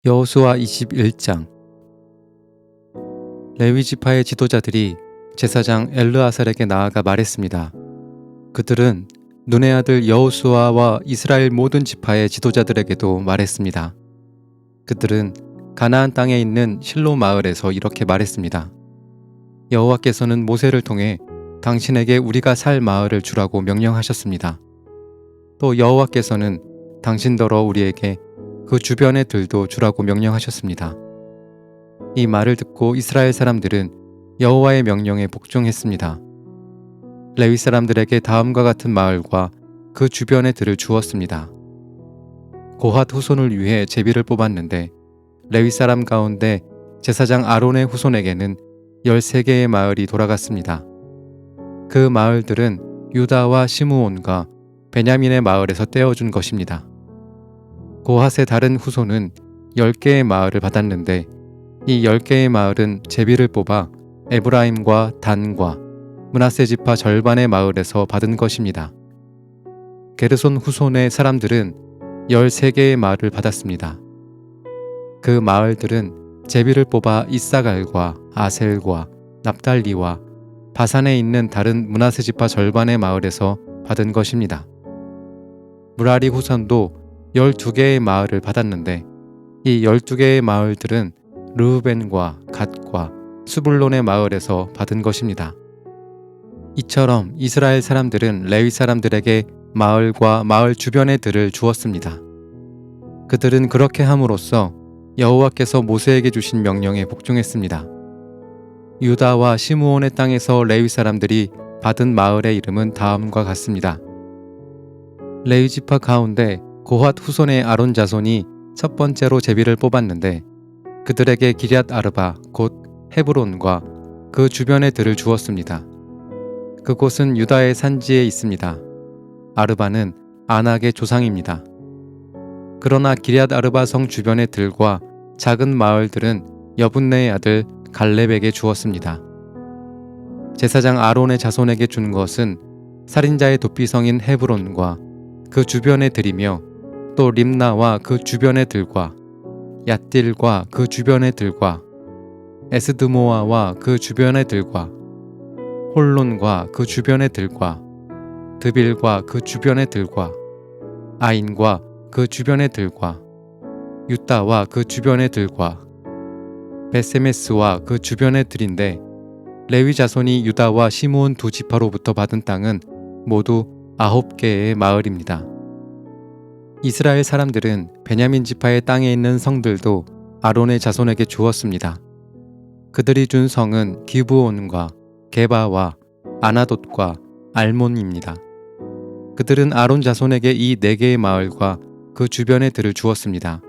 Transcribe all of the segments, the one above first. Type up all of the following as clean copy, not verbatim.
여호수아 21장. 레위 지파의 지도자들이 제사장 엘르아살에게 나아가 말했습니다. 그들은 눈의 아들 여호수아와 이스라엘 모든 지파의 지도자들에게도 말했습니다. 그들은 가나안 땅에 있는 실로 마을에서 이렇게 말했습니다. 여호와께서는 모세를 통해 당신에게 우리가 살 마을을 주라고 명령하셨습니다. 또 여호와께서는 당신더러 우리에게 그 주변의 들도 주라고 명령하셨습니다. 이 말을 듣고 이스라엘 사람들은 여호와의 명령에 복종했습니다. 레위 사람들에게 다음과 같은 마을과 그 주변의 들을 주었습니다. 고핫 후손을 위해 제비를 뽑았는데 레위 사람 가운데 제사장 아론의 후손에게는 13개의 마을이 돌아갔습니다. 그 마을들은 유다와 시므온과 베냐민의 마을에서 떼어준 것입니다. 고핫의 다른 후손은 10개의 마을을 받았는데 이 10개의 마을은 제비를 뽑아 에브라임과 단과 므낫세 지파 절반의 마을에서 받은 것입니다. 게르손 후손의 사람들은 13개의 마을을 받았습니다. 그 마을들은 제비를 뽑아 이사갈과 아셀과 납달리와 바산에 있는 다른 므낫세 지파 절반의 마을에서 받은 것입니다. 무라리 후손도 12개의 마을을 받았는데 이 12개의 마을들은 르우벤과 갓과 수불론의 마을에서 받은 것입니다. 이처럼 이스라엘 사람들은 레위 사람들에게 마을과 마을 주변의 들을 주었습니다. 그들은 그렇게 함으로써 여호와께서 모세에게 주신 명령에 복종했습니다. 유다와 시므온의 땅에서 레위 사람들이 받은 마을의 이름은 다음과 같습니다. 레위 지파 가운데 고핫 후손의 아론 자손이 첫 번째로 제비를 뽑았는데 그들에게 기럇 아르바 곧 헤브론과 그 주변의 들을 주었습니다. 그곳은 유다의 산지에 있습니다. 아르바는 아낙의 조상입니다. 그러나 기럇 아르바 성 주변의 들과 작은 마을들은 여분네의 아들 갈렙에게 주었습니다. 제사장 아론의 자손에게 준 것은 살인자의 도피성인 헤브론과 그 주변의 들이며 또 림나와 그 주변의 들과 얏딜과 그 주변의 들과 에스드모아와 그 주변의 들과 홀론과 그 주변의 들과 드빌과 그 주변의 들과 아인과 그 주변의 들과 유다와 그 주변의 들과 베세메스와 그 주변의 들인데 레위 자손이 유다와 시므온 두 지파로부터 받은 땅은 모두 9개의 마을입니다. 이스라엘 사람들은 베냐민 지파의 땅에 있는 성들도 아론의 자손에게 주었습니다. 그들이 준 성은 기브온과 게바와 아나돗과 알몬입니다. 그들은 아론 자손에게 이 4개의 마을과 그 주변의 들을 주었습니다.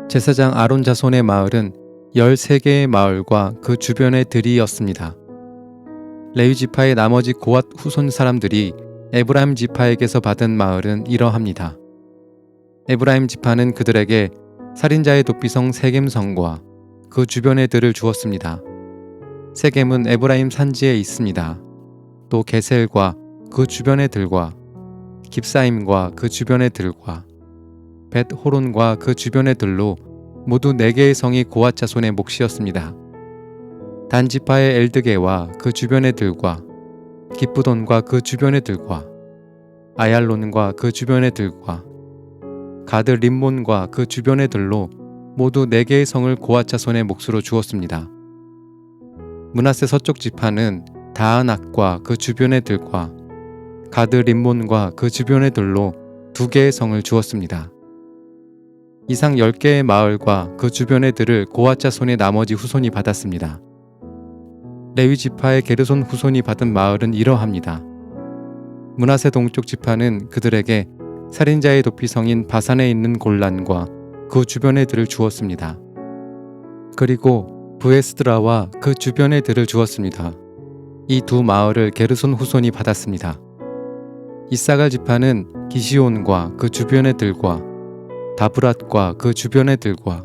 제사장 아론 자손의 마을은 13개의 마을과 그 주변의 들이었습니다. 레위 지파의 나머지 고핫 후손 사람들이 에브라임 지파에게서 받은 마을은 이러합니다. 에브라임 지파는 그들에게 살인자의 도피성 세겜성과 그 주변의 들을 주었습니다. 세겜은 에브라임 산지에 있습니다. 또 게셀과 그 주변의 들과 깁사임과 그 주변의 들과 벳호론과 그 주변의 들로 모두 4개의 성이 고핫 자손의 몫이었습니다. 단 지파의 엘드게와 그 주변의 들과 기쁘돈과 그 주변의 들과 아얄론과 그 주변의 들과 가드 림몬과 그 주변의 들로 모두 4개의 성을 고핫 자손의 몫으로 주었습니다. 므낫세 서쪽 지파는 다아낙과 그 주변의 들과 가드 림몬과 그 주변의 들로 2개의 성을 주었습니다. 이상 10개의 마을과 그 주변의 들을 고핫 자손의 나머지 후손이 받았습니다. 레위 지파의 게르손 후손이 받은 마을은 이러합니다. 므낫세 동쪽 지파는 그들에게 살인자의 도피성인 바산에 있는 골란과 그 주변의 들을 주었습니다. 그리고 브에스드라와 그 주변의 들을 주었습니다. 이 두 마을을 게르손 후손이 받았습니다. 이사갈 지파는 기시온과 그 주변의 들과 다브랏과 그 주변의 들과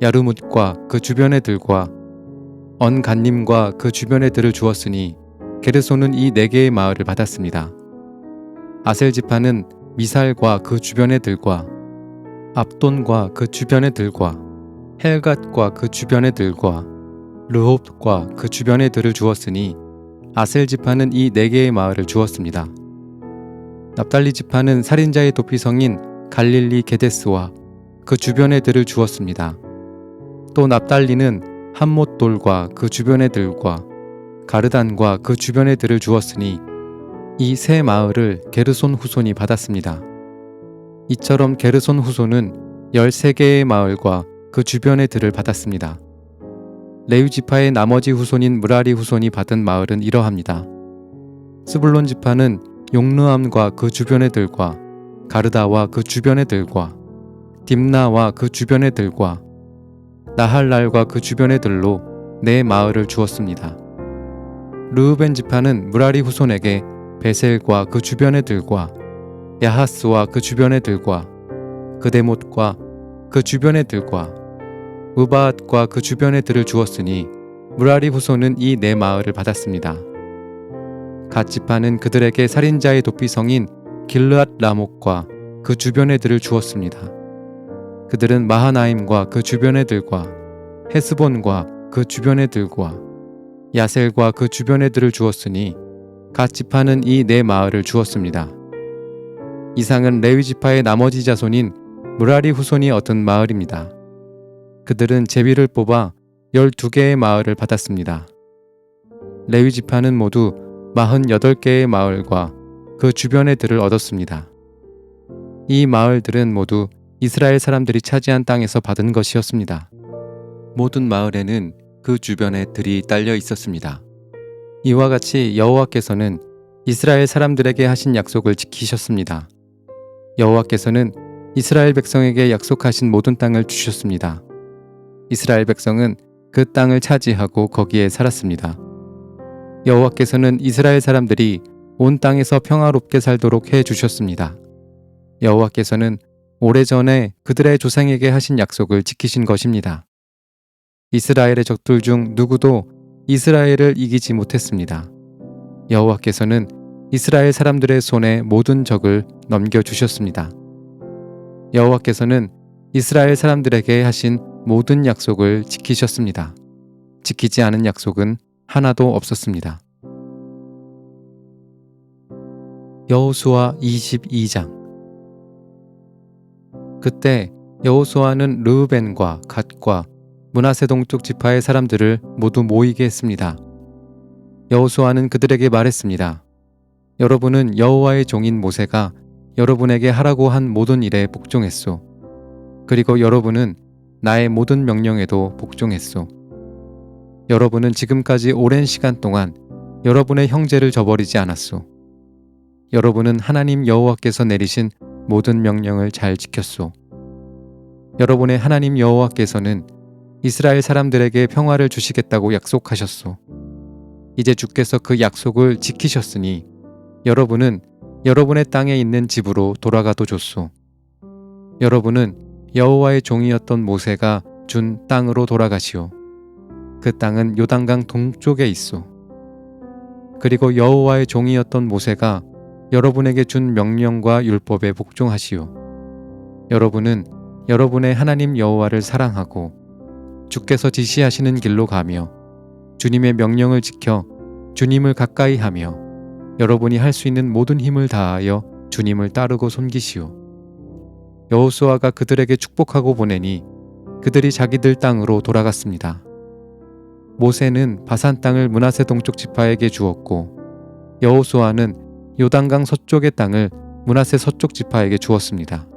야르뭇과 그 주변의 들과 언간님과 그 주변의 들을 주었으니 게르손은 이 4개의 마을을 받았습니다. 아셀 지파는 미살과 그 주변의 들과 압돈과 그 주변의 들과 헬갓과 그 주변의 들과 르홉과 그 주변의 들을 주었으니 아셀 지파는 이 네 개의 마을을 주었습니다. 납달리 지파는 살인자의 도피성인 갈릴리 게데스와 그 주변의 들을 주었습니다. 또 납달리는 함못돌과 그 주변의 들과 가르단과 그 주변의 들을 주었으니 이 세 마을을 게르손 후손이 받았습니다. 이처럼 게르손 후손은 13개의 마을과 그 주변의 들을 받았습니다. 레위 지파의 나머지 후손인 무라리 후손이 받은 마을은 이러합니다. 스불론 지파는 용르암과 그 주변의 들과 가르다와 그 주변의 들과 딥나와 그 주변의 들과 나할랄과 그 주변의 들로 네 마을을 주었습니다. 르우벤 지파는 무라리 후손에게 베셀과 그 주변의 들과 야하스와 그 주변의 들과 그데못과 그 주변의 들과 우바앗과 그 주변의 들을 주었으니 무라리 후손은 이 네 마을을 받았습니다. 갓 지파는 그들에게 살인자의 도피성인 길르앗 라목과 그 주변의 들을 주었습니다. 그들은 마하나임과 그 주변의 들과 헤스본과 그 주변의 들과 야셀과 그 주변의 들을 주었으니 갓 지파는 이 네 마을을 주었습니다. 이상은 레위 지파의 나머지 자손인 무라리 후손이 얻은 마을입니다. 그들은 제비를 뽑아 12개의 마을을 받았습니다. 레위 지파는 모두 48개의 마을과 그 주변의 들을 얻었습니다. 이 마을들은 모두 이스라엘 사람들이 차지한 땅에서 받은 것이었습니다. 모든 마을에는 그 주변에 들이 딸려 있었습니다. 이와 같이 여호와께서는 이스라엘 사람들에게 하신 약속을 지키셨습니다. 여호와께서는 이스라엘 백성에게 약속하신 모든 땅을 주셨습니다. 이스라엘 백성은 그 땅을 차지하고 거기에 살았습니다. 여호와께서는 이스라엘 사람들이 온 땅에서 평화롭게 살도록 해 주셨습니다. 여호와께서는 오래전에 그들의 조상에게 하신 약속을 지키신 것입니다. 이스라엘의 적들 중 누구도 이스라엘을 이기지 못했습니다. 여호와께서는 이스라엘 사람들의 손에 모든 적을 넘겨주셨습니다. 여호와께서는 이스라엘 사람들에게 하신 모든 약속을 지키셨습니다. 지키지 않은 약속은 하나도 없었습니다. 여호수아 22장. 그때 여호수아는 르우벤과 갓과 므낫세 동쪽 지파의 사람들을 모두 모이게 했습니다. 여호수아는 그들에게 말했습니다. 여러분은 여호와의 종인 모세가 여러분에게 하라고 한 모든 일에 복종했소. 그리고 여러분은 나의 모든 명령에도 복종했소. 여러분은 지금까지 오랜 시간 동안 여러분의 형제를 저버리지 않았소. 여러분은 하나님 여호와께서 내리신 모든 명령을 잘 지켰소. 여러분의 하나님 여호와께서는 이스라엘 사람들에게 평화를 주시겠다고 약속하셨소. 이제 주께서 그 약속을 지키셨으니 여러분은 여러분의 땅에 있는 집으로 돌아가도 좋소. 여러분은 여호와의 종이었던 모세가 준 땅으로 돌아가시오. 그 땅은 요단강 동쪽에 있소. 그리고 여호와의 종이었던 모세가 여러분에게 준 명령과 율법에 복종하시오. 여러분은 여러분의 하나님 여호와를 사랑하고 주께서 지시하시는 길로 가며 주님의 명령을 지켜 주님을 가까이 하며 여러분이 할 수 있는 모든 힘을 다하여 주님을 따르고 섬기시오. 여호수아가 그들에게 축복하고 보내니 그들이 자기들 땅으로 돌아갔습니다. 모세는 바산 땅을 므낫세 동쪽 지파에게 주었고 여호수아는 요단강 서쪽의 땅을 므낫세 서쪽 지파에게 주었습니다.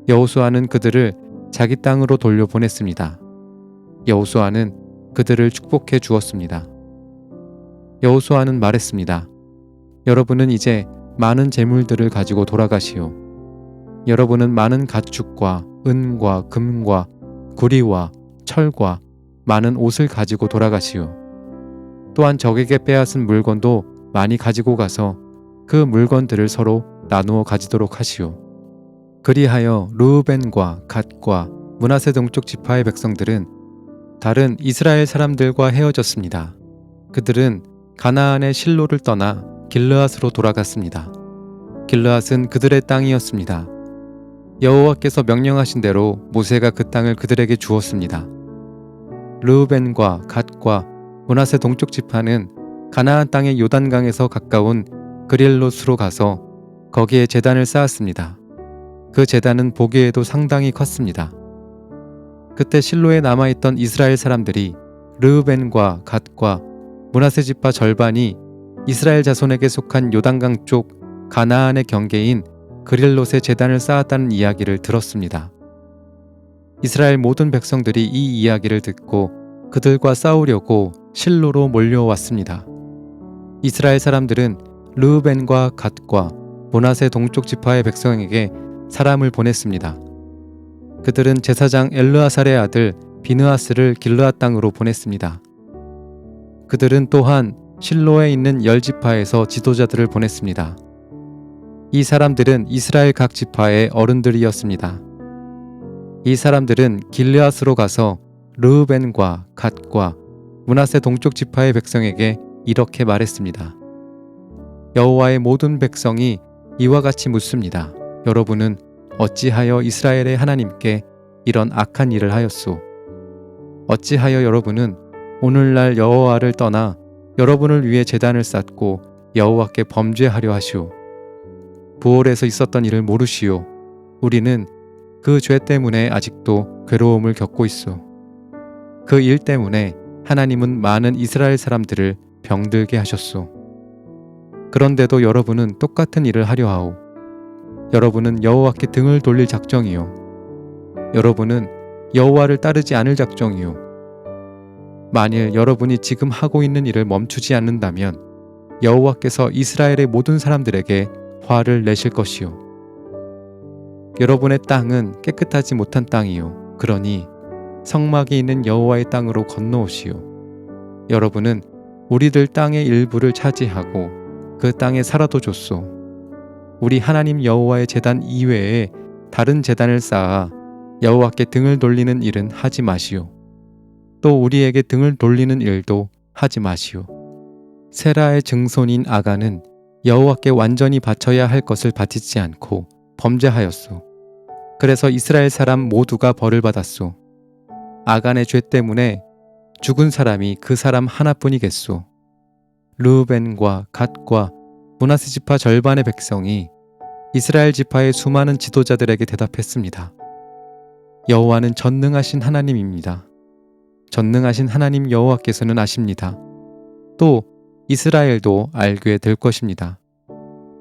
여호수아는 그들을 자기 땅으로 돌려보냈습니다. 여호수아는 그들을 축복해 주었습니다. 여호수아는 말했습니다. 여러분은 이제 많은 재물들을 가지고 돌아가시오. 여러분은 많은 가축과 은과 금과 구리와 철과 많은 옷을 가지고 돌아가시오. 또한 적에게 빼앗은 물건도 많이 가지고 가서 그 물건들을 서로 나누어 가지도록 하시오. 그리하여 르우벤과 갓과 므낫세 동쪽 지파의 백성들은 다른 이스라엘 사람들과 헤어졌습니다. 그들은 가나안의 실로를 떠나 길르앗으로 돌아갔습니다. 길르앗은 그들의 땅이었습니다. 여호와께서 명령하신 대로 모세가 그 땅을 그들에게 주었습니다. 르우벤과 갓과 므낫세 동쪽 지파는 가나안 땅의 요단강에서 가까운 그릴롯으로 가서 거기에 제단을 쌓았습니다. 그 제단은 보기에도 상당히 컸습니다. 그때 실로에 남아있던 이스라엘 사람들이 르우벤과 갓과 므낫세 지파 절반이 이스라엘 자손에게 속한 요단강 쪽 가나안의 경계인 그릴롯에 제단을 쌓았다는 이야기를 들었습니다. 이스라엘 모든 백성들이 이 이야기를 듣고 그들과 싸우려고 실로로 몰려왔습니다. 이스라엘 사람들은 르우벤과 갓과 므낫세 동쪽 지파의 백성에게 사람을 보냈습니다. 그들은 제사장 엘르아살의 아들 비느하스를 길르앗 땅으로 보냈습니다. 그들은 또한 실로에 있는 10지파에서 지도자들을 보냈습니다. 이 사람들은 이스라엘 각 지파의 어른들이었습니다. 이 사람들은 길르앗으로 가서 르우벤과 갓과 므낫세 동쪽 지파의 백성에게 이렇게 말했습니다. 여호와의 모든 백성이 이와 같이 묻습니다. 여러분은 어찌하여 이스라엘의 하나님께 이런 악한 일을 하였소? 어찌하여 여러분은 오늘날 여호와를 떠나 여러분을 위해 제단을 쌓고 여호와께 범죄하려 하시오? 부올에서 있었던 일을 모르시오. 우리는 그 죄 때문에 아직도 괴로움을 겪고 있소. 그 일 때문에 하나님은 많은 이스라엘 사람들을 병들게 하셨소. 그런데도 여러분은 똑같은 일을 하려 하오. 여러분은 여호와께 등을 돌릴 작정이요. 여러분은 여호와를 따르지 않을 작정이요. 만일 여러분이 지금 하고 있는 일을 멈추지 않는다면 여호와께서 이스라엘의 모든 사람들에게 화를 내실 것이요. 여러분의 땅은 깨끗하지 못한 땅이요. 그러니 성막이 있는 여호와의 땅으로 건너오시오. 여러분은 우리들 땅의 일부를 차지하고 그 땅에 살아도 줬소. 우리 하나님 여호와의 제단 이외에 다른 제단을 쌓아 여호와께 등을 돌리는 일은 하지 마시오. 또 우리에게 등을 돌리는 일도 하지 마시오. 세라의 증손인 아간은 여호와께 완전히 바쳐야 할 것을 바치지 않고 범죄하였소. 그래서 이스라엘 사람 모두가 벌을 받았소. 아간의 죄 때문에 죽은 사람이 그 사람 하나뿐이겠소. 르우벤과 갓과 므낫세 지파 절반의 백성이 이스라엘 지파의 수많은 지도자들에게 대답했습니다. 여호와는 전능하신 하나님입니다. 전능하신 하나님 여호와께서는 아십니다. 또 이스라엘도 알게 될 것입니다.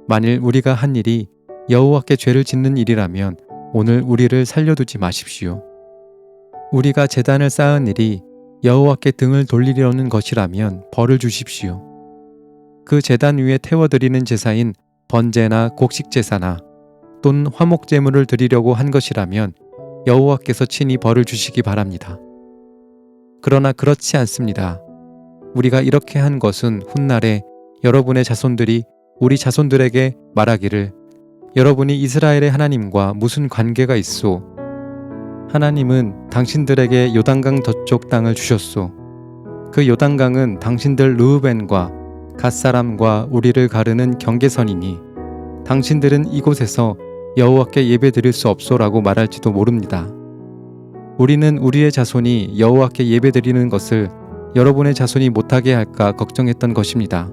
만일 우리가 한 일이 여호와께 죄를 짓는 일이라면 오늘 우리를 살려두지 마십시오. 우리가 제단을 쌓은 일이 여호와께 등을 돌리려는 것이라면 벌을 주십시오. 그 제단 위에 태워드리는 제사인 번제나 곡식제사나 또는 화목제물을 드리려고 한 것이라면 여호와께서 친히 벌을 주시기 바랍니다. 그러나 그렇지 않습니다. 우리가 이렇게 한 것은 훗날에 여러분의 자손들이 우리 자손들에게 말하기를 여러분이 이스라엘의 하나님과 무슨 관계가 있소? 하나님은 당신들에게 요단강 저쪽 땅을 주셨소. 그 요단강은 당신들 르우벤과 갓사람과 우리를 가르는 경계선이니 당신들은 이곳에서 여호와께 예배드릴 수 없소라고 말할지도 모릅니다. 우리는 우리의 자손이 여호와께 예배드리는 것을 여러분의 자손이 못하게 할까 걱정했던 것입니다.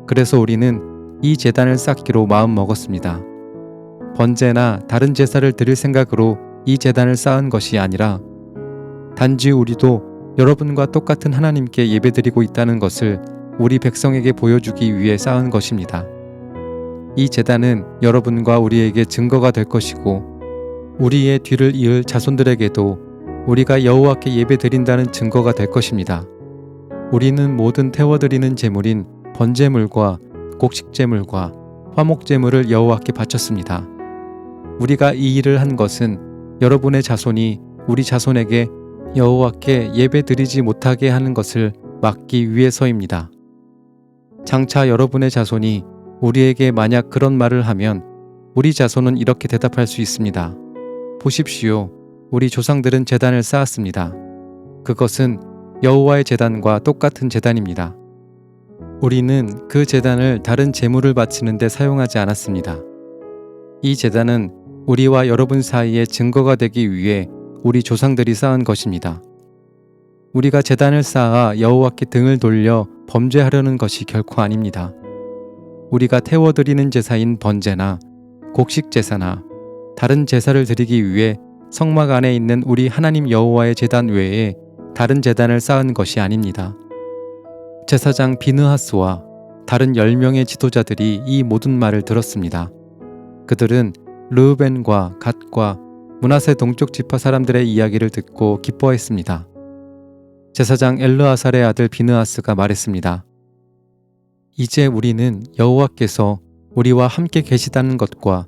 그래서 우리는 이 제단을 쌓기로 마음먹었습니다. 번제나 다른 제사를 드릴 생각으로 이 제단을 쌓은 것이 아니라 단지 우리도 여러분과 똑같은 하나님께 예배드리고 있다는 것을 우리 백성에게 보여주기 위해 쌓은 것입니다. 이 제단은 여러분과 우리에게 증거가 될 것이고 우리의 뒤를 이을 자손들에게도 우리가 여호와께 예배드린다는 증거가 될 것입니다. 우리는 모든 태워드리는 제물인 번제물과 곡식제물과 화목제물을 여호와께 바쳤습니다. 우리가 이 일을 한 것은 여러분의 자손이 우리 자손에게 여호와께 예배드리지 못하게 하는 것을 막기 위해서입니다. 장차 여러분의 자손이 우리에게 만약 그런 말을 하면 우리 자손은 이렇게 대답할 수 있습니다. 보십시오. 우리 조상들은 제단을 쌓았습니다. 그것은 여호와의 제단과 똑같은 제단입니다. 우리는 그 제단을 다른 제물을 바치는 데 사용하지 않았습니다. 이 제단은 우리와 여러분 사이에 증거가 되기 위해 우리 조상들이 쌓은 것입니다. 우리가 제단을 쌓아 여호와께 등을 돌려 범죄하려는 것이 결코 아닙니다. 우리가 태워드리는 제사인 번제나 곡식 제사나 다른 제사를 드리기 위해 성막 안에 있는 우리 하나님 여호와의 제단 외에 다른 제단을 쌓은 것이 아닙니다. 제사장 비느하스와 다른 10명의 지도자들이 이 모든 말을 들었습니다. 그들은 르우벤과 갓과 므낫세 동쪽 지파 사람들의 이야기를 듣고 기뻐했습니다. 제사장 엘르아살의 아들 비느하스가 말했습니다. 이제 우리는 여호와께서 우리와 함께 계시다는 것과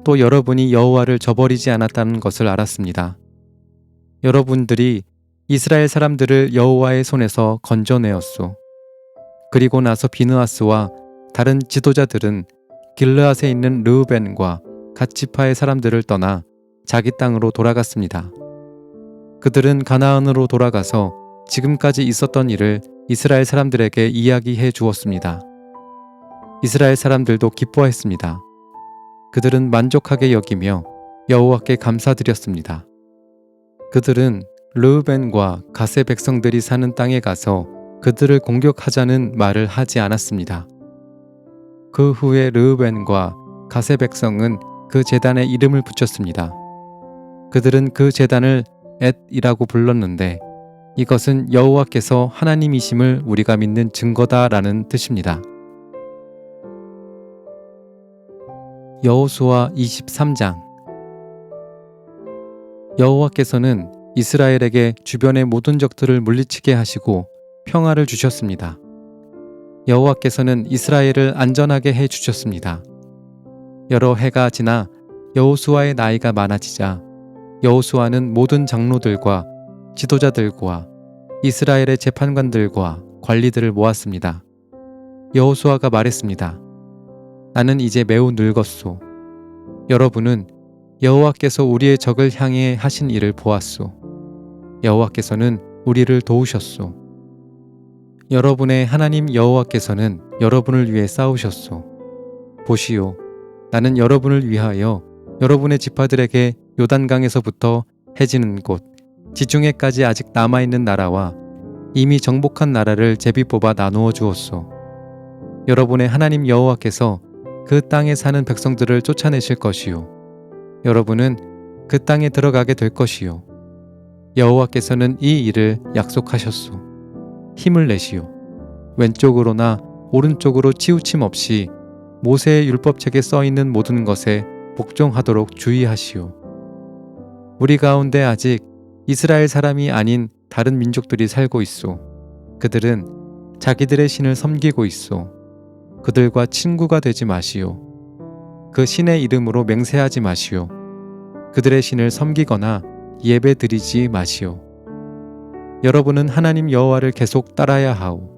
또 여러분이 여호와를 저버리지 않았다는 것을 알았습니다. 여러분들이 이스라엘 사람들을 여호와의 손에서 건져내었소. 그리고 나서 비느하스와 다른 지도자들은 길르앗에 있는 르우벤과 갓 지파의 사람들을 떠나 자기 땅으로 돌아갔습니다. 그들은 가나안으로 돌아가서 지금까지 있었던 일을 이스라엘 사람들에게 이야기해 주었습니다. 이스라엘 사람들도 기뻐했습니다. 그들은 만족하게 여기며 여호와께 감사드렸습니다. 그들은 르우벤과 갓의 백성들이 사는 땅에 가서 그들을 공격하자는 말을 하지 않았습니다. 그 후에 르우벤과 갓의 백성은 그 제단에 이름을 붙였습니다. 그들은 그 제단을 엣이라고 불렀는데 이것은 여호와께서 하나님이심을 우리가 믿는 증거다라는 뜻입니다. 여호수아 23장. 여호와께서는 이스라엘에게 주변의 모든 적들을 물리치게 하시고 평화를 주셨습니다. 여호와께서는 이스라엘을 안전하게 해 주셨습니다. 여러 해가 지나 여호수아의 나이가 많아지자 여호수아는 모든 장로들과 지도자들과 이스라엘의 재판관들과 관리들을 모았습니다. 여호수아가 말했습니다. 나는 이제 매우 늙었소. 여러분은 여호와께서 우리의 적을 향해 하신 일을 보았소. 여호와께서는 우리를 도우셨소. 여러분의 하나님 여호와께서는 여러분을 위해 싸우셨소. 보시오, 나는 여러분을 위하여 여러분의 지파들에게 요단강에서부터 해지는 곳 지중해까지 아직 남아있는 나라와 이미 정복한 나라를 제비 뽑아 나누어 주었소. 여러분의 하나님 여호와께서 그 땅에 사는 백성들을 쫓아내실 것이요. 여러분은 그 땅에 들어가게 될 것이요. 여호와께서는 이 일을 약속하셨소. 힘을 내시오. 왼쪽으로나 오른쪽으로 치우침 없이 모세의 율법책에 써있는 모든 것에 복종하도록 주의하시오. 우리 가운데 아직 이스라엘 사람이 아닌 다른 민족들이 살고 있소. 그들은 자기들의 신을 섬기고 있소. 그들과 친구가 되지 마시오. 그 신의 이름으로 맹세하지 마시오. 그들의 신을 섬기거나 예배 드리지 마시오. 여러분은 하나님 여호와를 계속 따라야 하오.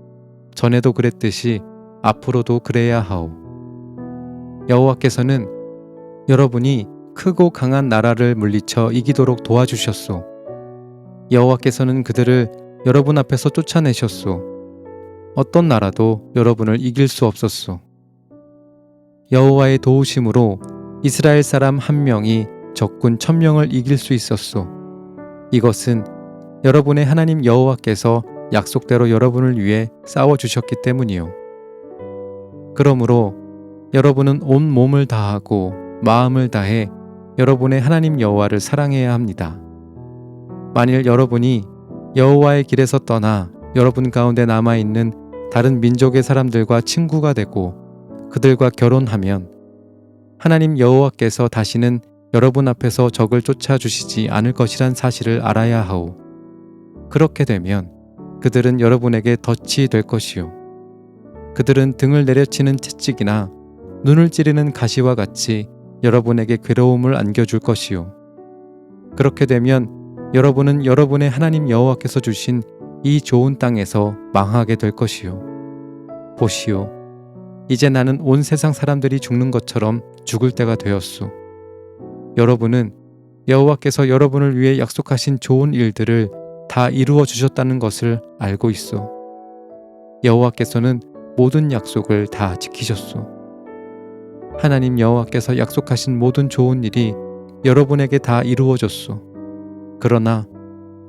전에도 그랬듯이 앞으로도 그래야 하오. 여호와께서는 여러분이 크고 강한 나라를 물리쳐 이기도록 도와주셨소. 여호와께서는 그들을 여러분 앞에서 쫓아내셨소. 어떤 나라도 여러분을 이길 수 없었소. 여호와의 도우심으로 이스라엘 사람 1명이 적군 1000명을 이길 수 있었소. 이것은 여러분의 하나님 여호와께서 약속대로 여러분을 위해 싸워주셨기 때문이요. 그러므로 여러분은 온 몸을 다하고 마음을 다해 여러분의 하나님 여호와를 사랑해야 합니다. 만일 여러분이 여호와의 길에서 떠나 여러분 가운데 남아있는 다른 민족의 사람들과 친구가 되고 그들과 결혼하면 하나님 여호와께서 다시는 여러분 앞에서 적을 쫓아주시지 않을 것이란 사실을 알아야 하오. 그렇게 되면 그들은 여러분에게 덫이 될 것이요. 그들은 등을 내려치는 채찍이나 눈을 찌르는 가시와 같이 여러분에게 괴로움을 안겨줄 것이요. 그렇게 되면 여러분은 여러분의 하나님 여호와께서 주신 이 좋은 땅에서 망하게 될 것이요. 보시오, 이제 나는 온 세상 사람들이 죽는 것처럼 죽을 때가 되었소. 여러분은 여호와께서 여러분을 위해 약속하신 좋은 일들을 다 이루어 주셨다는 것을 알고 있소. 여호와께서는 모든 약속을 다 지키셨소. 하나님 여호와께서 약속하신 모든 좋은 일이 여러분에게 다 이루어졌소. 그러나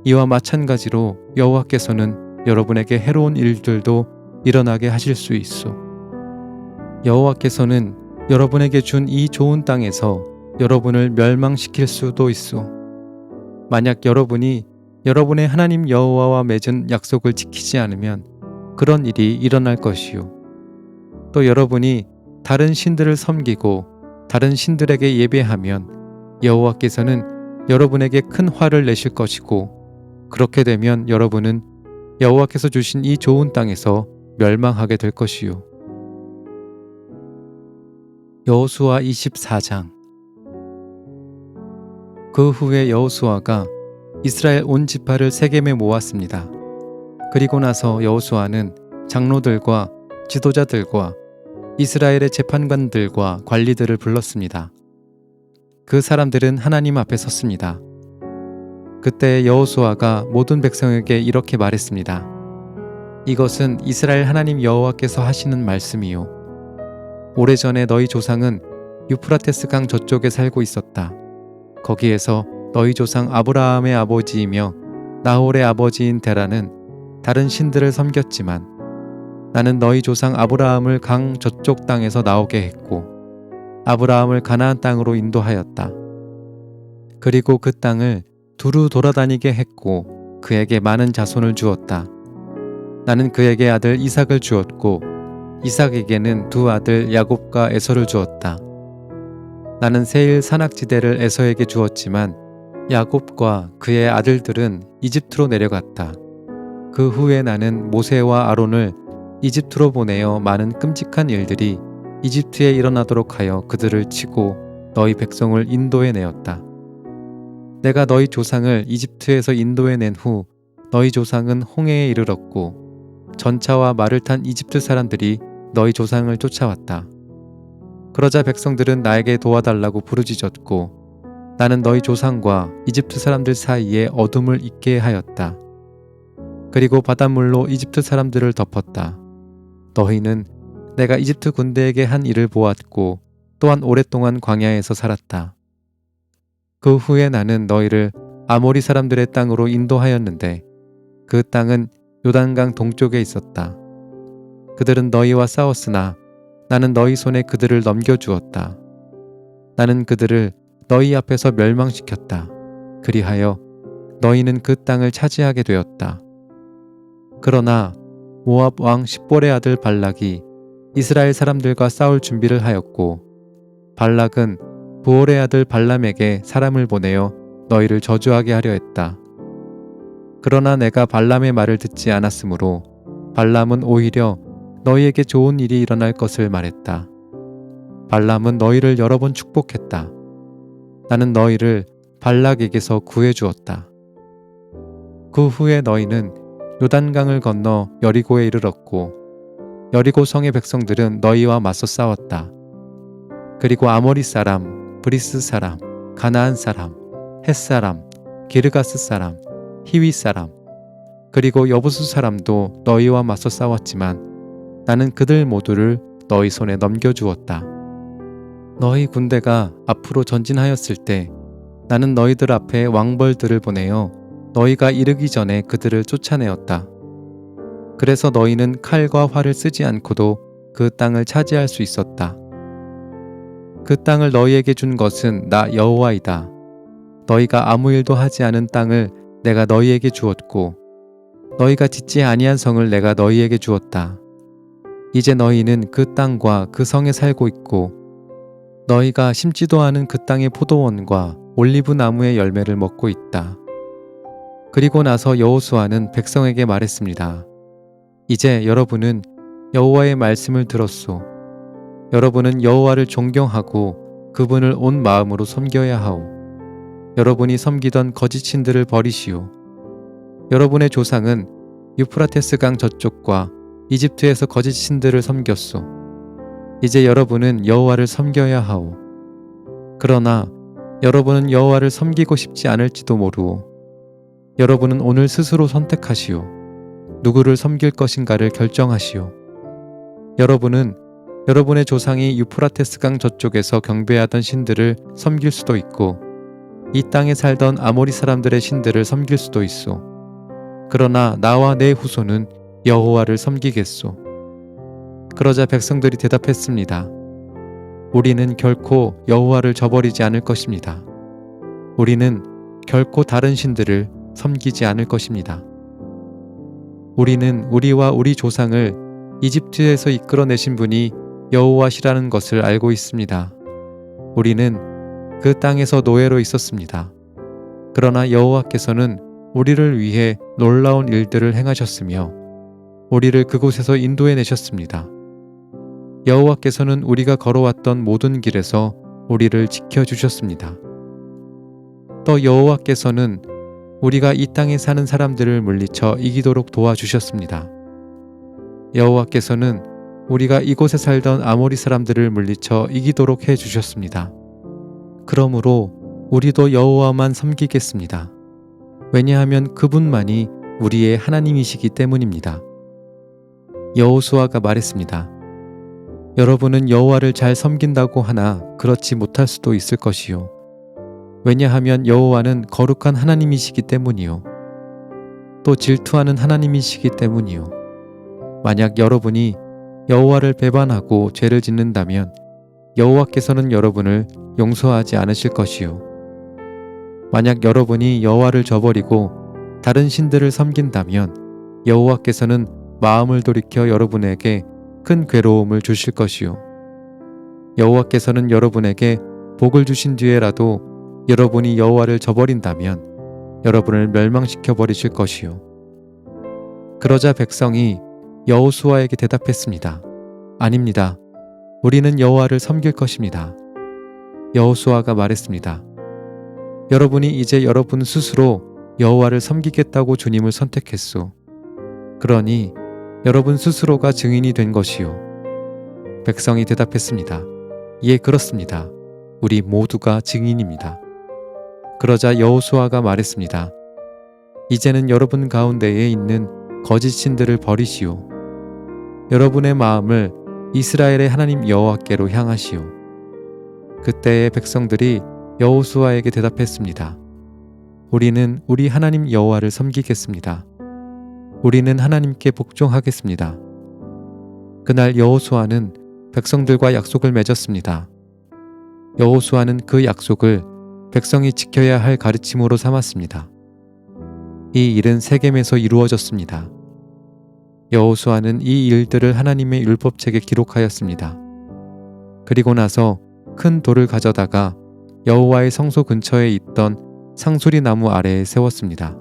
이와 마찬가지로 여호와께서는 여러분에게 해로운 일들도 일어나게 하실 수 있소. 여호와께서는 여러분에게 준 이 좋은 땅에서 여러분을 멸망시킬 수도 있소. 만약 여러분이 여러분의 하나님 여호와와 맺은 약속을 지키지 않으면 그런 일이 일어날 것이요. 또 여러분이 다른 신들을 섬기고 다른 신들에게 예배하면 여호와께서는 여러분에게 큰 화를 내실 것이고, 그렇게 되면 여러분은 여호와께서 주신 이 좋은 땅에서 멸망하게 될 것이요. 여호수아 24장. 그 후에 여호수아가 이스라엘 온 지파를 세겜에 모았습니다. 그리고 나서 여호수아는 장로들과 지도자들과 이스라엘의 재판관들과 관리들을 불렀습니다. 그 사람들은 하나님 앞에 섰습니다. 그때 여호수아가 모든 백성에게 이렇게 말했습니다. 이것은 이스라엘 하나님 여호와께서 하시는 말씀이요. 오래전에 너희 조상은 유프라테스 강 저쪽에 살고 있었다. 거기에서 너희 조상 아브라함의 아버지이며 나홀의 아버지인 데라는 다른 신들을 섬겼지만 나는 너희 조상 아브라함을 강 저쪽 땅에서 나오게 했고 아브라함을 가나안 땅으로 인도하였다. 그리고 그 땅을 두루 돌아다니게 했고 그에게 많은 자손을 주었다. 나는 그에게 아들 이삭을 주었고 이삭에게는 두 아들 야곱과 에서를 주었다. 나는 세일 산악지대를 에서에게 주었지만 야곱과 그의 아들들은 이집트로 내려갔다. 그 후에 나는 모세와 아론을 이집트로 보내어 많은 끔찍한 일들이 이집트에 일어나도록 하여 그들을 치고 너희 백성을 인도해 내었다. 내가 너희 조상을 이집트에서 인도해 낸 후 너희 조상은 홍해에 이르렀고 전차와 말을 탄 이집트 사람들이 너희 조상을 쫓아왔다. 그러자 백성들은 나에게 도와달라고 부르짖었고 나는 너희 조상과 이집트 사람들 사이에 어둠을 있게 하였다. 그리고 바닷물로 이집트 사람들을 덮었다. 너희는 내가 이집트 군대에게 한 일을 보았고 또한 오랫동안 광야에서 살았다. 그 후에 나는 너희를 아모리 사람들의 땅으로 인도하였는데 그 땅은 요단강 동쪽에 있었다. 그들은 너희와 싸웠으나 나는 너희 손에 그들을 넘겨주었다. 나는 그들을 너희 앞에서 멸망시켰다. 그리하여 너희는 그 땅을 차지하게 되었다. 그러나 모압 왕 십볼의 아들 발락이 이스라엘 사람들과 싸울 준비를 하였고 발락은 부올의 아들 발람에게 사람을 보내어 너희를 저주하게 하려 했다. 그러나 내가 발람의 말을 듣지 않았으므로 발람은 오히려 너희에게 좋은 일이 일어날 것을 말했다. 발람은 너희를 여러 번 축복했다. 나는 너희를 발락에게서 구해주었다. 그 후에 너희는 요단강을 건너 여리고에 이르렀고 여리고 성의 백성들은 너희와 맞서 싸웠다. 그리고 아모리 사람, 브리스 사람, 가나안 사람, 헷 사람, 기르가스 사람, 히위 사람, 그리고 여부수 사람도 너희와 맞서 싸웠지만 나는 그들 모두를 너희 손에 넘겨주었다. 너희 군대가 앞으로 전진하였을 때 나는 너희들 앞에 왕벌들을 보내어 너희가 이르기 전에 그들을 쫓아내었다. 그래서 너희는 칼과 활을 쓰지 않고도 그 땅을 차지할 수 있었다. 그 땅을 너희에게 준 것은 나 여호와이다. 너희가 아무 일도 하지 않은 땅을 내가 너희에게 주었고 너희가 짓지 아니한 성을 내가 너희에게 주었다. 이제 너희는 그 땅과 그 성에 살고 있고 너희가 심지도 않은 그 땅의 포도원과 올리브 나무의 열매를 먹고 있다. 그리고 나서 여호수아는 백성에게 말했습니다. 이제 여러분은 여호와의 말씀을 들었소. 여러분은 여호와를 존경하고 그분을 온 마음으로 섬겨야 하오. 여러분이 섬기던 거짓 신들을 버리시오. 여러분의 조상은 유프라테스 강 저쪽과 이집트에서 거짓 신들을 섬겼소. 이제 여러분은 여호와를 섬겨야 하오. 그러나 여러분은 여호와를 섬기고 싶지 않을지도 모르오. 여러분은 오늘 스스로 선택하시오. 누구를 섬길 것인가를 결정하시오. 여러분은 여러분의 조상이 유프라테스 강 저쪽에서 경배하던 신들을 섬길 수도 있고 이 땅에 살던 아모리 사람들의 신들을 섬길 수도 있소. 그러나 나와 내 후손은 여호와를 섬기겠소. 그러자 백성들이 대답했습니다. 우리는 결코 여호와를 저버리지 않을 것입니다. 우리는 결코 다른 신들을 섬기지 않을 것입니다. 우리는 우리와 우리 조상을 이집트에서 이끌어내신 분이 여호와시라는 것을 알고 있습니다. 우리는 그 땅에서 노예로 있었습니다. 그러나 여호와께서는 우리를 위해 놀라운 일들을 행하셨으며 우리를 그곳에서 인도해 내셨습니다. 여호와께서는 우리가 걸어왔던 모든 길에서 우리를 지켜주셨습니다. 또 여호와께서는 우리가 이 땅에 사는 사람들을 물리쳐 이기도록 도와주셨습니다. 여호와께서는 우리가 이곳에 살던 아모리 사람들을 물리쳐 이기도록 해주셨습니다. 그러므로 우리도 여호와만 섬기겠습니다. 왜냐하면 그분만이 우리의 하나님이시기 때문입니다. 여호수아가 말했습니다. 여러분은 여호와를 잘 섬긴다고 하나 그렇지 못할 수도 있을 것이요. 왜냐하면 여호와는 거룩한 하나님이시기 때문이요. 또 질투하는 하나님이시기 때문이요. 만약 여러분이 여호와를 배반하고 죄를 짓는다면 여호와께서는 여러분을 용서하지 않으실 것이요. 만약 여러분이 여호와를 저버리고 다른 신들을 섬긴다면 여호와께서는 마음을 돌이켜 여러분에게 큰 괴로움을 주실 것이요. 여호와께서는 여러분에게 복을 주신 뒤에라도 여러분이 여호와를 저버린다면 여러분을 멸망시켜 버리실 것이요. 그러자 백성이 여호수아에게 대답했습니다. 아닙니다. 우리는 여호와를 섬길 것입니다. 여호수아가 말했습니다. 여러분이 이제 여러분 스스로 여호와를 섬기겠다고 주님을 선택했소. 그러니 여러분 스스로가 증인이 된 것이요. 백성이 대답했습니다. 예, 그렇습니다. 우리 모두가 증인입니다. 그러자 여호수아가 말했습니다. 이제는 여러분 가운데에 있는 거짓 신들을 버리시오. 여러분의 마음을 이스라엘의 하나님 여호와께로 향하시오. 그때의 백성들이 여호수아에게 대답했습니다. 우리는 우리 하나님 여호와를 섬기겠습니다. 우리는 하나님께 복종하겠습니다. 그날 여호수아는 백성들과 약속을 맺었습니다. 여호수아는 그 약속을 백성이 지켜야 할 가르침으로 삼았습니다. 이 일은 세겜에서 이루어졌습니다. 여호수아는 이 일들을 하나님의 율법책에 기록하였습니다. 그리고 나서 큰 돌을 가져다가 여호와의 성소 근처에 있던 상수리 나무 아래에 세웠습니다.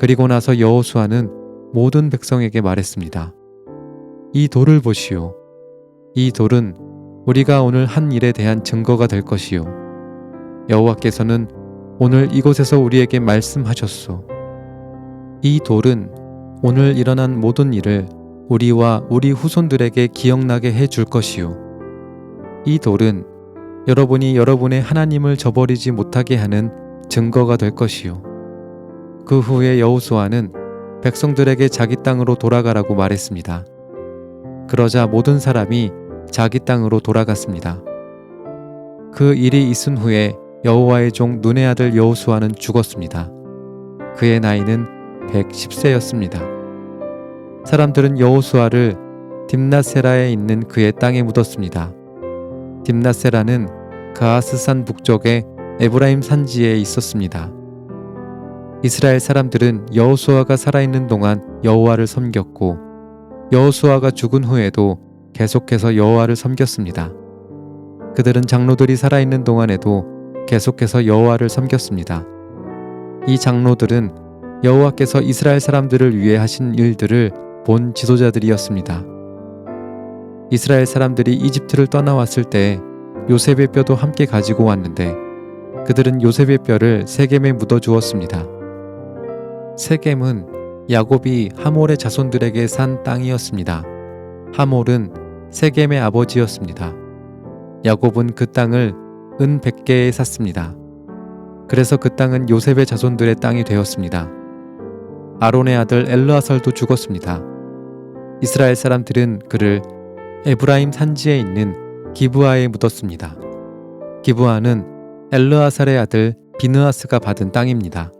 그리고 나서 여호수아는 모든 백성에게 말했습니다. 이 돌을 보시오. 이 돌은 우리가 오늘 한 일에 대한 증거가 될 것이요. 여호와께서는 오늘 이곳에서 우리에게 말씀하셨소. 이 돌은 오늘 일어난 모든 일을 우리와 우리 후손들에게 기억나게 해 줄 것이요. 이 돌은 여러분이 여러분의 하나님을 저버리지 못하게 하는 증거가 될 것이요. 그 후에 여호수아는 백성들에게 자기 땅으로 돌아가라고 말했습니다. 그러자 모든 사람이 자기 땅으로 돌아갔습니다. 그 일이 있은 후에 여호와의 종 눈의 아들 여호수아는 죽었습니다. 그의 나이는 110세였습니다. 사람들은 여호수아를 딥낫세라에 있는 그의 땅에 묻었습니다. 딥낫세라는 가하스산 북쪽의 에브라임 산지에 있었습니다. 이스라엘 사람들은 여호수아가 살아있는 동안 여호와를 섬겼고 여호수아가 죽은 후에도 계속해서 여호와를 섬겼습니다. 그들은 장로들이 살아있는 동안에도 계속해서 여호와를 섬겼습니다. 이 장로들은 여호와께서 이스라엘 사람들을 위해 하신 일들을 본 지도자들이었습니다. 이스라엘 사람들이 이집트를 떠나왔을 때 요셉의 뼈도 함께 가지고 왔는데 그들은 요셉의 뼈를 세겜에 묻어 주었습니다. 세겜은 야곱이 하몰의 자손들에게 산 땅이었습니다. 하몰은 세겜의 아버지였습니다. 야곱은 그 땅을 은 100개에 샀습니다. 그래서 그 땅은 요셉의 자손들의 땅이 되었습니다. 아론의 아들 엘르아살도 죽었습니다. 이스라엘 사람들은 그를 에브라임 산지에 있는 기브아에 묻었습니다. 기브아는 엘르아살의 아들 비느하스가 받은 땅입니다.